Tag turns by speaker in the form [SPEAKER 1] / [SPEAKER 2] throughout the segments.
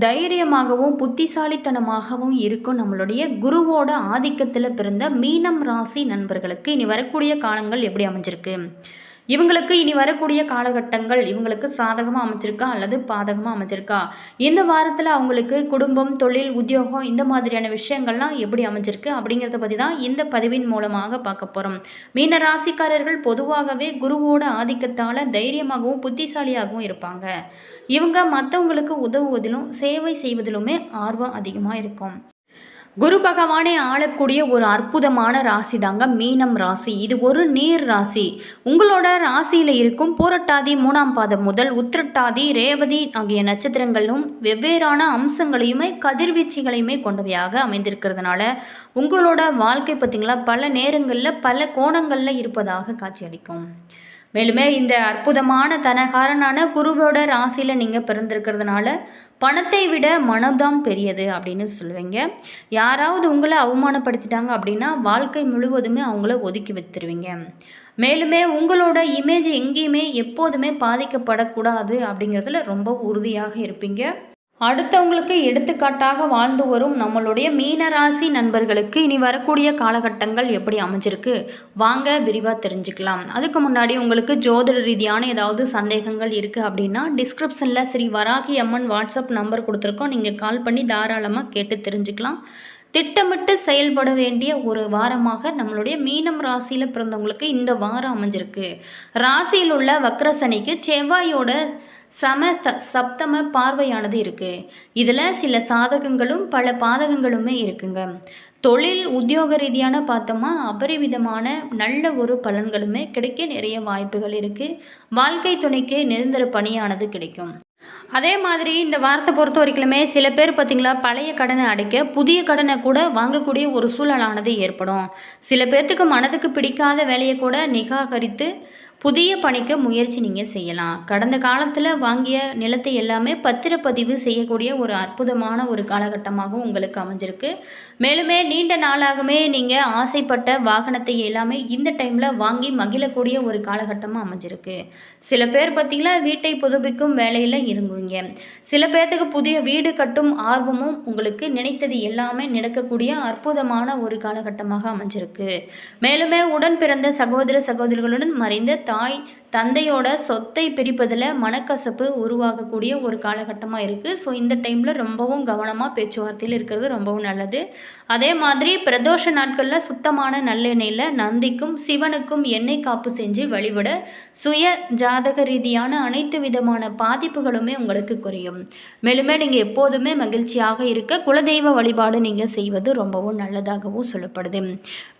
[SPEAKER 1] தைரியமாகவும் புத்திசாலித்தனமாகவும் இருக்கும் நம்மளுடைய குருவோட ஆதிக்கத்தில் பிறந்த மீனம் ராசி நண்பர்களுக்கு இனி வரக்கூடிய காலங்கள் எப்படி அமைஞ்சிருக்கு? இவங்களுக்கு இனி வரக்கூடிய காலகட்டங்கள் இவங்களுக்கு சாதகமாக அமைஞ்சிருக்கா அல்லது பாதகமாக அமைஞ்சிருக்கா? இந்த வாரத்தில் அவங்களுக்கு குடும்பம், தொழில், உத்தியோகம் இந்த மாதிரியான விஷயங்கள்லாம் எப்படி அமைஞ்சிருக்கு அப்படிங்கிறத பற்றி தான் இந்த பதிவின் மூலமாக பார்க்க போகிறோம். மீன ராசிக்காரர்கள் பொதுவாகவே குருவோட ஆதிக்கத்தால் தைரியமாகவும் புத்திசாலியாகவும் இருப்பாங்க. இவங்க மற்றவங்களுக்கு உதவுவதிலும் சேவை செய்வதிலுமே ஆர்வம் அதிகமாக இருக்கும். குரு பகவானே ஆளக்கூடிய ஒரு அற்புதமான ராசி தாங்க மீனம் ராசி. இது ஒரு நீர் ராசி. உங்களோட ராசியில் இருக்கும் பூரட்டாதி 3ஆம் பாதம் முதல் உத்திரட்டாதி, ரேவதி ஆகிய நட்சத்திரங்களும் வெவ்வேறான அம்சங்களையுமே கதிர்வீச்சுகளையுமே கொண்டவையாக அமைந்திருக்கிறதுனால உங்களோட வாழ்க்கை பார்த்திங்களா பல நேரங்களில் பல கோணங்களில் இருப்பதாக காட்சியளிக்கும். மேலுமே இந்த அற்புதமான தனகாரனான குருவோட ராசியில் நீங்கள் பிறந்திருக்கிறதுனால பணத்தை விட மனம்தான் பெரியது அப்படின்னு சொல்லுவீங்க. யாராவது உங்களை அவமானப்படுத்திட்டாங்க அப்படின்னா வாழ்க்கை முழுவதுமே அவங்கள ஒதுக்கி வைத்துருவீங்க. மேலுமே உங்களோட இமேஜ் எங்கேயுமே எப்போதுமே பாதிக்கப்படக்கூடாது அப்படிங்கிறதுல ரொம்ப உறுதியாக இருப்பீங்க. அடுத்தவங்களுக்கு எடுத்துக்காட்டாக வாழ்ந்து வரும் நம்மளுடைய மீனராசி நண்பர்களுக்கு இனி வரக்கூடிய காலகட்டங்கள் எப்படி அமைஞ்சிருக்கு வாங்க விரிவாக தெரிஞ்சுக்கலாம். அதுக்கு முன்னாடி உங்களுக்கு ஜோதிட ரீதியான ஏதாவது சந்தேகங்கள் இருக்குது அப்படின்னா டிஸ்கிரிப்ஷனில் ஸ்ரீ வராகி அம்மன் வாட்ஸ்அப் நம்பர் கொடுத்துருக்கோம். நீங்கள் கால் பண்ணி தாராளமாக கேட்டு தெரிஞ்சுக்கலாம். திட்டமிட்டு செயல்பட வேண்டிய ஒரு வாரமாக நம்மளுடைய மீனம் ராசியில் பிறந்தவங்களுக்கு இந்த வாரம் அமைஞ்சிருக்கு. ராசியில் உள்ள வக்ரசனிக்கு செவ்வாயோட சப்தம பார்வையானது இருக்குது. இதில் சில சாதகங்களும் பல பாதகங்களுமே இருக்குங்க. தொழில் உத்தியோக ரீதியான பார்த்தோமா அபரிவிதமான நல்ல ஒரு பலன்களுமே கிடைக்க நிறைய வாய்ப்புகள் இருக்குது. வாழ்க்கை துணைக்கு நிரந்தர பணியானது கிடைக்கும். அதே மாதிரி இந்த வாரத்தை பொறுத்த வரைக்குமே சில பேர் பார்த்திங்களா பழைய கடனை அடைக்க புதிய கடனை கூட வாங்கக்கூடிய ஒரு சூழலானது ஏற்படும். சில பேர்த்துக்கு மனதுக்கு பிடிக்காத வேலையை கூட நிராகரித்து புதிய பணிக்கு முயற்சி நீங்கள் செய்யலாம். கடந்த காலத்தில் வாங்கிய நிலத்தை எல்லாமே பத்திரப்பதிவு செய்யக்கூடிய ஒரு அற்புதமான ஒரு காலகட்டமாகவும் உங்களுக்கு அமைஞ்சிருக்கு. மேலுமே நீண்ட நாளாகவே நீங்கள் ஆசைப்பட்ட வாகனத்தை எல்லாமே இந்த டைமில் வாங்கி மகிழக்கூடிய ஒரு காலகட்டமாக அமைஞ்சிருக்கு. சில பேர் பார்த்திங்களா வீட்டை புதுப்பிக்கும் வேலையில் இருங்குவீங்க. சில பேர்த்துக்கு புதிய வீடு கட்டும் ஆர்வமும் உங்களுக்கு நினைத்தது எல்லாமே நடக்கக்கூடிய அற்புதமான ஒரு காலகட்டமாக அமைஞ்சிருக்கு. மேலுமே உடன் பிறந்த சகோதர சகோதரிகளுடன் மறைந்த தாய் தந்தையோட சொத்தை பிரிப்பதில் மனக்கசப்பு உருவாகக்கூடிய ஒரு காலகட்டமாக இருக்குது. ஸோ இந்த டைமில் ரொம்பவும் கவனமாக பேச்சுவார்த்தையில் இருக்கிறது ரொம்பவும் நல்லது. அதே மாதிரி பிரதோஷ நாட்களில் சுத்தமான நல்லெண்ணெயில் நந்திக்கும் சிவனுக்கும் எண்ணெய் காப்பு செஞ்சு வழிபட சுய ஜாதக ரீதியான அனைத்து விதமான பாதிப்புகளுமே உங்களுக்கு குறையும். மேலுமே நீங்கள் எப்போதுமே மகிழ்ச்சியாக இருக்க குலதெய்வ வழிபாடு நீங்கள் செய்வது ரொம்பவும் நல்லதாகவும் சொல்லப்படுது.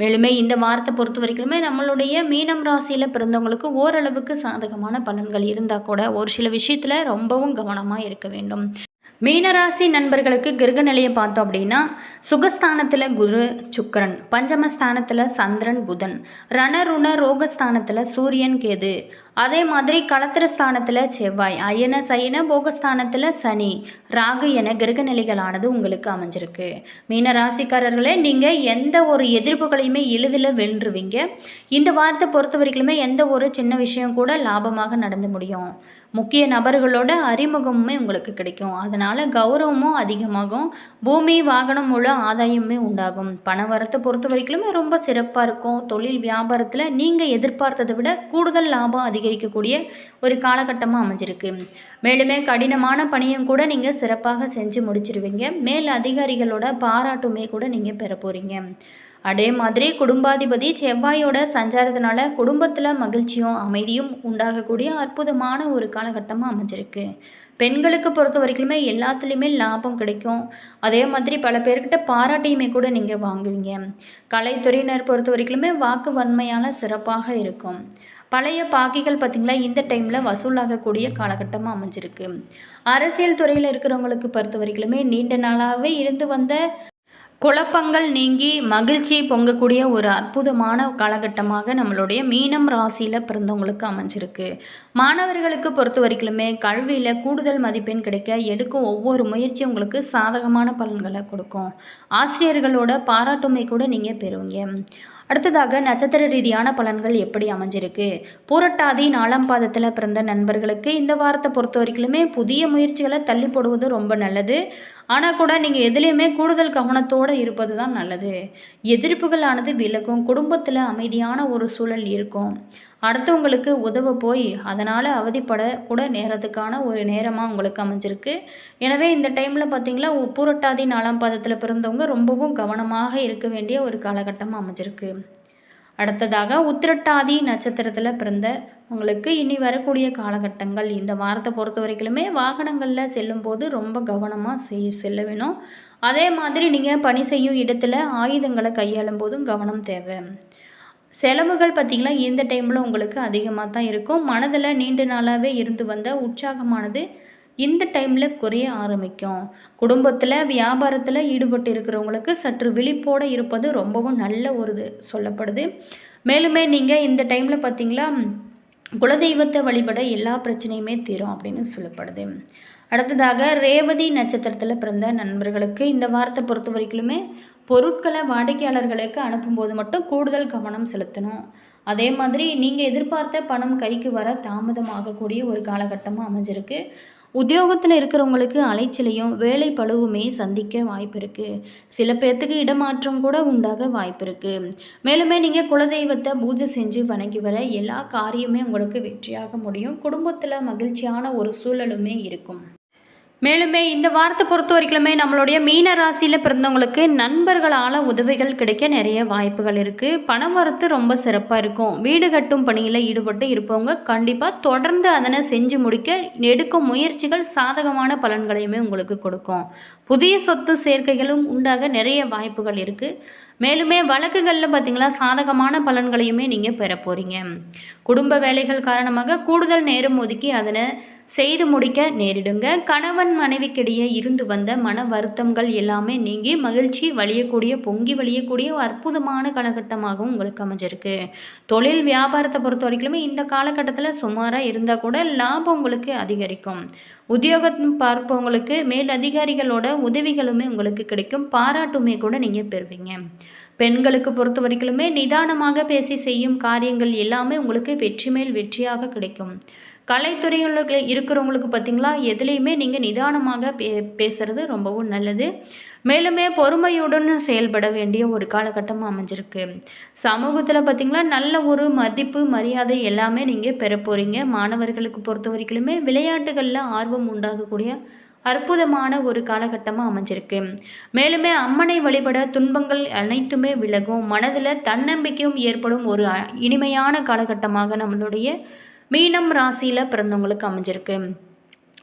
[SPEAKER 1] மேலுமே இந்த வாரத்தை பொறுத்த வரைக்குமே நம்மளுடைய மீனம் ராசியில் பிறந்தவங்களுக்கு ஓரளவுக்கு சாதகமான பலன்கள் இருந்தால் கூட ஒரு சில விஷயத்தில் ரொம்பவும் கவனமாக இருக்க வேண்டும். மீனராசி நண்பர்களுக்கு கிரக நிலையை பார்த்தோம் அப்படின்னா சுகஸ்தானத்தில் குரு சுக்கரன், பஞ்சமஸ்தானத்தில் சந்திரன் புதன், ரணருண ரோகஸ்தானத்தில் சூரியன் கேது, அதே மாதிரி களத்திரஸ்தானத்தில் செவ்வாய், அயன சயன போகஸ்தானத்தில் சனி, ராகு என கிரக நிலைகளானது உங்களுக்கு அமைஞ்சிருக்கு. மீன ராசிக்காரர்களே நீங்கள் எந்த ஒரு எதிர்ப்புகளையுமே எளிதில் வென்றுவீங்க. இந்த வாரத்தை பொறுத்த வரைக்குமே எந்த ஒரு சின்ன விஷயம் கூட லாபமாக நடந்து முடியும். முக்கிய நபர்களோட அறிமுகமுமே உங்களுக்கு கிடைக்கும். அதனால் கௌரவமும் அதிகமாகும். பூமி வாகனம் மூலம் ஆதாயமே உண்டாகும். பண வரத்தை பொறுத்த வரைக்குமே ரொம்ப சிறப்பாக இருக்கும். தொழில் வியாபாரத்தில் நீங்கள் எதிர்பார்த்ததை விட கூடுதல் லாபம் அதிகரிக்கக்கூடிய ஒரு காலகட்டமாக அமைஞ்சிருக்கு. மேலுமே கடினமான பணியும் கூட நீங்கள் சிறப்பாக செஞ்சு முடிச்சிருவீங்க. மேல் அதிகாரிகளோட பாராட்டுமே கூட நீங்கள் பெற போகிறீங்க. அதே மாதிரி குடும்பாதிபதி செவ்வாயோட சஞ்சாரத்தினால குடும்பத்தில் மகிழ்ச்சியும் அமைதியும் உண்டாகக்கூடிய அற்புதமான ஒரு காலகட்டமாக அமைஞ்சிருக்கு. பெண்களுக்கு பொறுத்த வரைக்குமே எல்லாத்துலேயுமே லாபம் கிடைக்கும். அதே மாதிரி பல பேர்கிட்ட பாராட்டையுமே கூட நீங்கள் வாங்குவீங்க. கலைத்துறையினர் பொறுத்த வரைக்குமே வாக்கு வன்மையான சிறப்பாக இருக்கும். பழைய பாக்கிகள் பார்த்திங்களா இந்த டைமில் வசூலாகக்கூடிய காலகட்டமாக அமைஞ்சிருக்கு. அரசியல் துறையில் இருக்கிறவங்களுக்கு பொறுத்த வரைக்குமே நீண்ட நாளாகவே இருந்து வந்த குழப்பங்கள் நீங்கி மகிழ்ச்சி பொங்கக்கூடிய ஒரு அற்புதமான காலகட்டமாக நம்மளுடைய மீனம் ராசியில் பிறந்தவங்களுக்கு அமைஞ்சிருக்கு. மாணவர்களுக்கு பொறுத்த வரைக்குமே கல்வியில் கூடுதல் மதிப்பெண் கிடைக்க எடுக்கும் ஒவ்வொரு முயற்சியும் உங்களுக்கு சாதகமான பலன்களை கொடுக்கும். ஆசிரியர்களோட பாராட்டுமை கூட நீங்கள் பெறுவீங்க. அடுத்ததாக நட்சத்திர ரீதியான பலன்கள் எப்படி அமைஞ்சிருக்கு? பூரட்டாதி 4ஆம் பாதத்தில் பிறந்த நண்பர்களுக்கு இந்த வாரத்தை பொறுத்த வரைக்குமே புதிய முயற்சிகளை தள்ளி போடுவது ரொம்ப நல்லது. ஆனால் கூட நீங்கள் எதுலேயுமே கூடுதல் கவனத்தோடு இருப்பது தான் நல்லது. எதிர்ப்புகளானது விலகும். குடும்பத்தில் அமைதியான ஒரு சூழல் இருக்கும். அடுத்தவங்களுக்கு உதவ போய் அதனால் அவதிப்பட கூட நேரத்துக்கான ஒரு நேரமாக உங்களுக்கு அமைஞ்சிருக்கு. எனவே இந்த டைமில் பார்த்தீங்களா, பூரட்டாதி 4ஆம் பாதத்தில் பிறந்தவங்க ரொம்பவும் கவனமாக இருக்க வேண்டிய ஒரு காலகட்டமாக அமைஞ்சிருக்கு. அடுத்ததாக உத்திரட்டாதி நட்சத்திரத்தில் பிறந்த உங்களுக்கு இனி வரக்கூடிய காலகட்டங்கள் இந்த வாரத்தை பொறுத்த வரைக்குமே வாகனங்களில் செல்லும்போது ரொம்ப கவனமாக செல்ல வேணும். அதே மாதிரி நீங்கள் பணி செய்யும் இடத்துல ஆயுதங்களை கையாளும் போதும் கவனம் தேவை. செலவுகள் பார்த்திங்கன்னா இந்த டைமில் உங்களுக்கு அதிகமாக தான் இருக்கும். மனதில் நீண்ட நாளாகவே இருந்து வந்த உற்சாகமானது இந்த டைமில் குறைய ஆரம்பிக்கும். குடும்பத்தில் வியாபாரத்தில் ஈடுபட்டு இருக்கிறவங்களுக்கு சற்று விழிப்போடு இருப்பது ரொம்பவும் நல்ல ஒரு சொல்லப்படுது. மேலுமே நீங்கள் இந்த டைமில் பார்த்திங்களா, குலதெய்வத்தை வழிபட எல்லா பிரச்சனையுமே தீரும் அப்படின்னு சொல்லப்படுது. அடுத்ததாக ரேவதி நட்சத்திரத்தில் பிறந்த நண்பர்களுக்கு இந்த வாரத்தை பொறுத்த வரைக்குமே பொருட்களை வாடிக்கையாளர்களுக்கு அனுப்பும்போது மட்டும் கூடுதல் கவனம் செலுத்தணும். அதே மாதிரி நீங்கள் எதிர்பார்த்த பணம் கைக்கு வர தாமதமாகக்கூடிய ஒரு காலகட்டமாக அமைஞ்சிருக்கு. உத்தியோகத்தில் இருக்கிறவங்களுக்கு அலைச்சலையும் வேலை பளுவுமே சந்திக்க வாய்ப்பு இருக்குது. சில பேர்த்துக்கு இடமாற்றம் கூட உண்டாக வாய்ப்பு இருக்குது. மேலுமே நீங்கள் குலதெய்வத்தை பூஜை செஞ்சு வணங்கி வர எல்லா காரியமே உங்களுக்கு வெற்றியாக முடியும். குடும்பத்தில் மகிழ்ச்சியான ஒரு சூழலுமே இருக்கும். மேலுமே இந்த வாரத்தை பொறுத்த வரைக்குமே நம்மளுடைய மீன ராசியில் பிறந்தவங்களுக்கு நண்பர்களால் உதவிகள் கிடைக்க நிறைய வாய்ப்புகள் இருக்குது. பணம் வரத்து ரொம்ப சிறப்பாக இருக்கும். வீடு கட்டும் பணியில் ஈடுபட்டு இருப்பவங்க கண்டிப்பாக தொடர்ந்து அதனை செஞ்சு முடிக்க எடுக்கும் முயற்சிகள் சாதகமான பலன்களையுமே உங்களுக்கு கொடுக்கும். புதிய சொத்து சேர்க்கைகளும் உண்டாக நிறைய வாய்ப்புகள் இருக்குது. மேலுமே வழக்குகளில் பார்த்திங்களா சாதகமான பலன்களையுமே நீங்கள் பெற போகிறீங்க. குடும்ப வேலைகள் காரணமாக கூடுதல் நேரம் ஒதுக்கி அதனை செய்து முடிக்க நேரிடுங்க. கணவன் மனைவிக்கிடையே இருந்து வந்த மன வருத்தங்கள் எல்லாமே நீங்கி மகிழ்ச்சி பொங்கி வழியக்கூடிய அற்புதமான காலகட்டமாகவும் உங்களுக்கு அமைஞ்சிருக்கு. தொழில் வியாபாரத்தை பொறுத்த வரைக்குமே இந்த காலகட்டத்தில் சுமாராக இருந்தால் கூட லாபம் உங்களுக்கு அதிகரிக்கும். உத்தியோகம் பார்ப்பவங்களுக்கு மேல் அதிகாரிகளோட உதவிகளுமே உங்களுக்கு கிடைக்கும். பாராட்டுமே கூட நீங்கள் பெறுவீங்க. பெண்களுக்கு பொறுத்த வரைக்குமே நிதானமாக பேசி செய்யும் காரியங்கள் எல்லாமே உங்களுக்கு வெற்றி மேல் வெற்றியாக கிடைக்கும். கலைத்துறைகளுக்கு இருக்கிறவங்களுக்கு பார்த்திங்களா, எதுலேயுமே நீங்கள் நிதானமாக பேசுகிறது ரொம்பவும் நல்லது. மேலுமே பொறுமையுடன் செயல்பட வேண்டிய ஒரு காலகட்டமாக அமைஞ்சிருக்கு. சமூகத்தில் பார்த்திங்களா நல்ல ஒரு மதிப்பு மரியாதை எல்லாமே நீங்கள் பெற போகிறீங்க. மாணவர்களுக்கு பொறுத்த வரைக்குமே விளையாட்டுகளில் ஆர்வம் உண்டாகக்கூடிய அற்புதமான ஒரு காலகட்டமாக அமைஞ்சிருக்கு. மேலுமே அம்மனை வழிபட துன்பங்கள் அனைத்துமே விலகும். மனதில் தன்னம்பிக்கையும் ஏற்படும் ஒரு இனிமையான காலகட்டமாக நம்மளுடைய மீனம் ராசியில் பிறந்தவங்களுக்கு அமைஞ்சிருக்கு.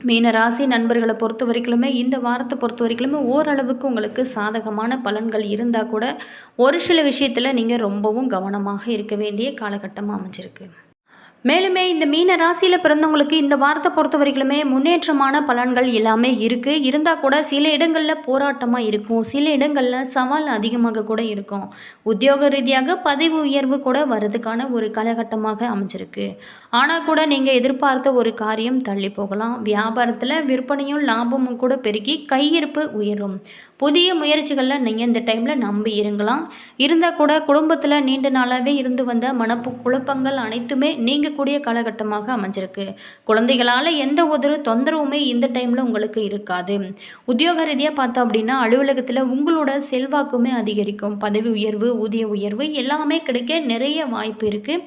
[SPEAKER 1] மீன ராசி நண்பர்களை பொறுத்த வரைக்குமே இந்த வாரத்தை பொறுத்த வரைக்குமே ஓரளவுக்கு உங்களுக்கு சாதகமான பலன்கள் இருந்தால் கூட ஒரு சில விஷயத்தில் நீங்கள் ரொம்பவும் கவனமாக இருக்க வேண்டிய காலகட்டமாக அமைஞ்சிருக்கு. மேலுமே இந்த மீன ராசியில் பிறந்தவங்களுக்கு இந்த வாரத்தை பொறுத்த வரைக்குமே முன்னேற்றமான பலன்கள் எல்லாமே இருக்குது. இருந்தால் கூட சில இடங்களில் போராட்டமாக இருக்கும். சில இடங்களில் சவால் அதிகமாக கூட இருக்கும். உத்தியோக ரீதியாக பதவி உயர்வு கூட வர்றதுக்கான ஒரு காலகட்டமாக அமைஞ்சிருக்கு. ஆனால் கூட நீங்கள் எதிர்பார்த்த ஒரு காரியம் தள்ளி போகலாம். வியாபாரத்தில் விற்பனையும் லாபமும் கூட பெருகி கையிருப்பு உயரும். புதிய முயற்சிகளில் நீங்கள் இந்த டைமில் நம்பி இருங்கலாம். இருந்தால் கூட குடும்பத்தில் நீண்ட நாளாகவே இருந்து வந்த குழப்பங்கள் அனைத்துமே நீங்கக்கூடிய காலகட்டமாக அமைஞ்சிருக்கு. குழந்தைகளால் எந்த ஒரு தொந்தரவுமே இந்த டைமில் உங்களுக்கு இருக்காது. உத்தியோக ரீதியாக பார்த்தோம் அப்படின்னா அலுவலகத்தில் உங்களோட செல்வாக்குமே அதிகரிக்கும். பதவி உயர்வு, ஊதிய உயர்வு எல்லாமே கிடைக்க நிறைய வாய்ப்பு இருக்குது.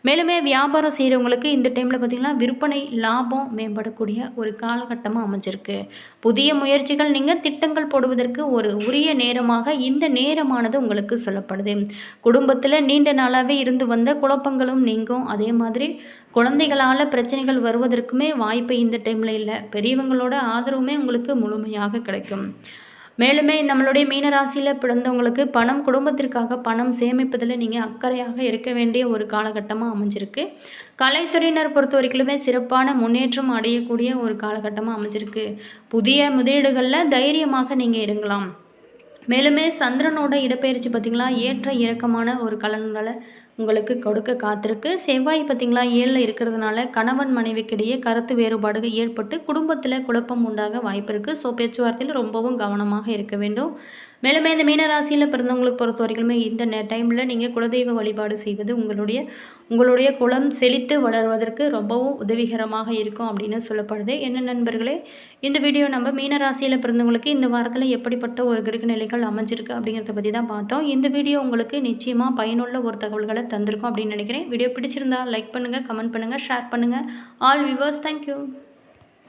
[SPEAKER 1] மேலுமே வியாபாரம் செய்கிறவங்களுக்கு இந்த டைமில் பார்த்திங்கன்னா விற்பனை லாபம் மேம்படக்கூடிய ஒரு காலகட்டமாக அமைஞ்சிருக்கு. புதிய முயற்சிகள் நீங்கள் திட்டங்கள் போடுவதற்கு ஒரு உரிய நேரமாக இந்த நேரமானது உங்களுக்கு சொல்லப்படுது. குடும்பத்தில் நீண்ட நாளாகவே இருந்து வந்த குழப்பங்களும் நீங்கும். அதே மாதிரி குழந்தைகளால் பிரச்சனைகள் வருவதற்குமே வாய்ப்பு இந்த டைமில் இல்லை. பெரியவங்களோட ஆதரவுமே உங்களுக்கு முழுமையாக கிடைக்கும். மேலுமே நம்மளுடைய மீனராசியில் பிறந்தவங்களுக்கு குடும்பத்திற்காக பணம் சேமிப்பதில் நீங்கள் அக்கறையாக இருக்க வேண்டிய ஒரு காலகட்டமாக அமைஞ்சிருக்கு. கலைத்துறையினர் பொறுத்த வரைக்குமே சிறப்பான முன்னேற்றம் அடையக்கூடிய ஒரு காலகட்டமாக அமைஞ்சிருக்கு. புதிய முதலீடுகளில் தைரியமாக நீங்கள் இருங்கலாம். மேலுமே சந்திரனோட இடப்பெயர்ச்சி பார்த்திங்களா ஏற்ற இறக்கமான ஒரு கலன்களை உங்களுக்கு கொடுக்க காத்திருக்கு. செவ்வாய் பார்த்திங்களா 7ல் இருக்கிறதுனால கணவன் மனைவிக்கிடையே கருத்து வேறுபாடுகள் ஏற்பட்டு குடும்பத்தில் குழப்பம் உண்டாக வாய்ப்பு இருக்குது. ஸோ பேச்சுவார்த்தையில் ரொம்பவும் கவனமாக இருக்க வேண்டும். மேலுமே இந்த மீன ராசியில் பிறந்தவங்களுக்கு பொறுத்த வரைக்குமே இந்த டைமில் நீங்கள் குலதெய்வ வழிபாடு செய்வது உங்களுடைய குலம் செழித்து வளர்வதற்கு ரொம்பவும் உதவிகரமாக இருக்கும் அப்படின்னு சொல்லப்படுது. என்ன நண்பர்களே, இந்த வீடியோ நம்ம மீன ராசியில் பிறந்தவங்களுக்கு இந்த வாரத்தில் எப்படிப்பட்ட ஒரு கிரக நிலைகள் அமைஞ்சிருக்கு அப்படிங்கிறத பற்றி தான் பார்த்தோம். இந்த வீடியோ உங்களுக்கு நிச்சயமாக பயனுள்ள ஒரு தகவல்களை தந்திருக்கும் அப்படின்னு நினைக்கிறேன். வீடியோ பிடிச்சிருந்தா லைக் பண்ணுங்கள், கமெண்ட் பண்ணுங்கள், ஷேர் பண்ணுங்கள். All viewers, thank you.